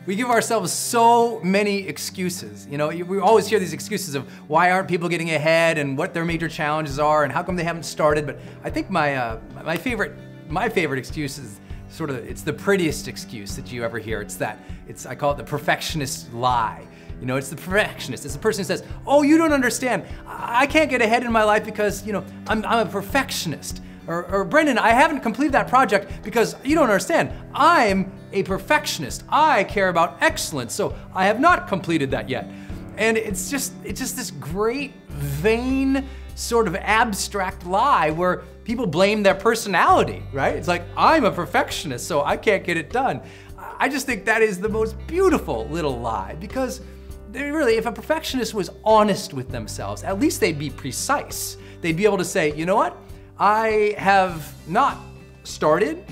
We give ourselves so many excuses. You know, we always hear these excuses of why aren't people getting ahead and what their major challenges are and how come they haven't started. But I think my favorite excuse is sort of, it's the prettiest excuse that you ever hear. I call it the perfectionist lie. You know, it's the perfectionist. It's the person who says, oh, you don't understand. I can't get ahead in my life because, you know, I'm a perfectionist. Or Brendon, I haven't completed that project because you don't understand. I'm a perfectionist. I care about excellence, so I have not completed that yet. And it's just this great, vain, sort of abstract lie where people blame their personality, right? It's like, I'm a perfectionist, so I can't get it done. I just think that is the most beautiful little lie, because really, if a perfectionist was honest with themselves, at least they'd be precise. They'd be able to say, you know what? I have not started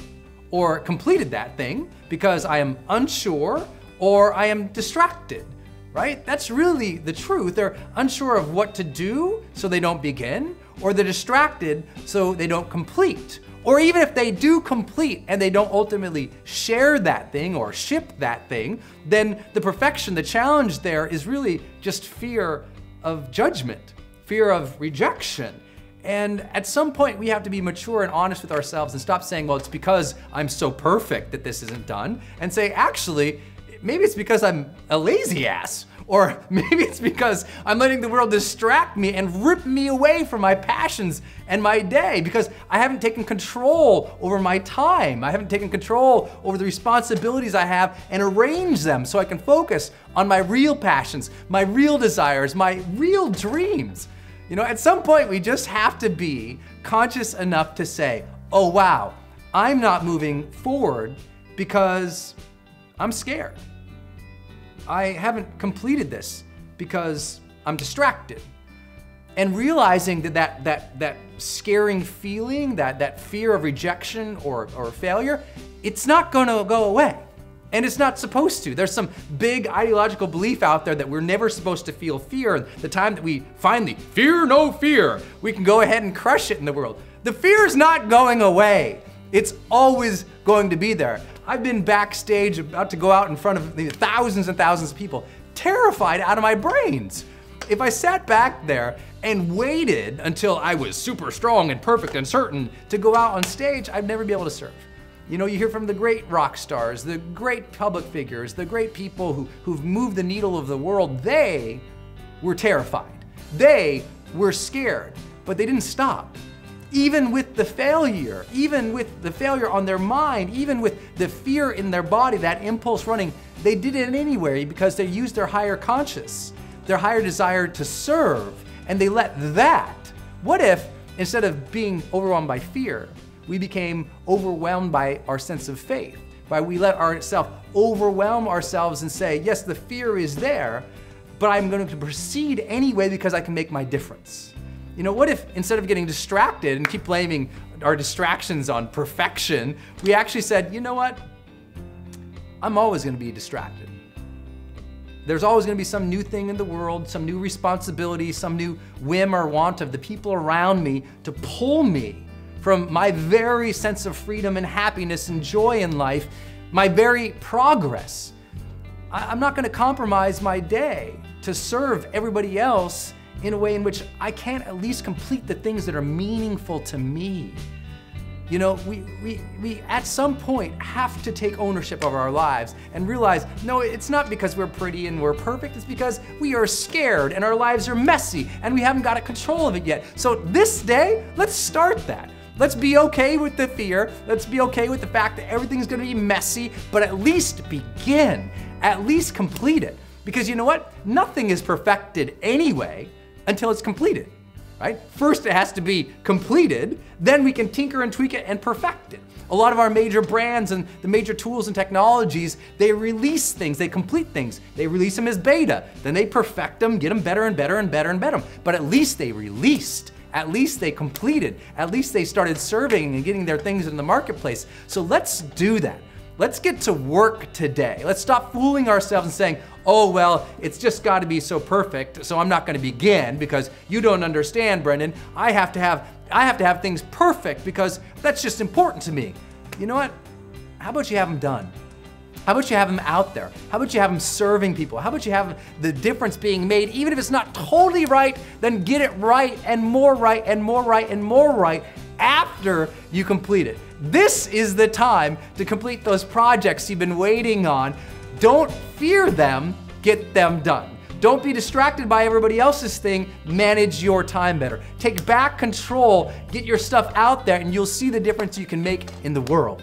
or completed that thing because I am unsure or I am distracted, right? That's really the truth. They're unsure of what to do, so they don't begin, or they're distracted, so they don't complete. Or even if they do complete and they don't ultimately share that thing or ship that thing, then the challenge there is really just fear of judgment, fear of rejection. And at some point we have to be mature and honest with ourselves and stop saying, well, it's because I'm so perfect that this isn't done, and say, actually, maybe it's because I'm a lazy ass. Or maybe it's because I'm letting the world distract me and rip me away from my passions and my day, because I haven't taken control over my time. I haven't taken control over the responsibilities I have and arrange them so I can focus on my real passions, my real desires, my real dreams. You know, at some point we just have to be conscious enough to say, oh wow, I'm not moving forward because I'm scared. I haven't completed this because I'm distracted. And realizing that scaring feeling, that fear of rejection or failure, it's not gonna go away. And it's not supposed to. There's some big ideological belief out there that we're never supposed to feel fear. And the time that we finally fear no fear, we can go ahead and crush it in the world. The fear is not going away. It's always going to be there. I've been backstage about to go out in front of thousands and thousands of people, terrified out of my brains. If I sat back there and waited until I was super strong and perfect and certain to go out on stage, I'd never be able to serve. You know, you hear from the great rock stars, the great public figures, the great people who've moved the needle of the world. They were terrified. They were scared, but they didn't stop. Even with the failure, on their mind, even with the fear in their body, that impulse running, they did it anyway because they used their higher conscious, their higher desire to serve, and they let that. What if, instead of being overwhelmed by fear, we became overwhelmed by our sense of faith? By we let ourselves overwhelm ourselves and say, yes, the fear is there, but I'm going to proceed anyway because I can make my difference. You know, what if instead of getting distracted and keep blaming our distractions on perfection, we actually said, you know what? I'm always gonna be distracted. There's always gonna be some new thing in the world, some new responsibility, some new whim or want of the people around me to pull me from my very sense of freedom and happiness and joy in life, my very progress. I'm not gonna compromise my day to serve everybody else in a way in which I can't at least complete the things that are meaningful to me. You know, we at some point have to take ownership of our lives and realize, no, it's not because we're pretty and we're perfect, it's because we are scared and our lives are messy and we haven't got control of it yet. So this day, let's start that. Let's be okay with the fear. Let's be okay with the fact that everything's gonna be messy, but at least begin, at least complete it. Because you know what? Nothing is perfected anyway until it's completed, right? First it has to be completed, then we can tinker and tweak it and perfect it. A lot of our major brands and the major tools and technologies, they release things, they complete things. They release them as beta, then they perfect them, get them better and better and better and better. But at least they released, at least they completed, at least they started serving and getting their things in the marketplace. So let's do that. Let's get to work today. Let's stop fooling ourselves and saying, oh, well, it's just gotta be so perfect, so I'm not gonna begin because you don't understand, Brendon. I have to have things perfect because that's just important to me. You know what? How about you have them done? How about you have them out there? How about you have them serving people? How about you have the difference being made? Even if it's not totally right, then get it right and more right and more right and more right after you complete it. This is the time to complete those projects you've been waiting on. Don't fear them, get them done. Don't be distracted by everybody else's thing, manage your time better. Take back control, get your stuff out there, and you'll see the difference you can make in the world.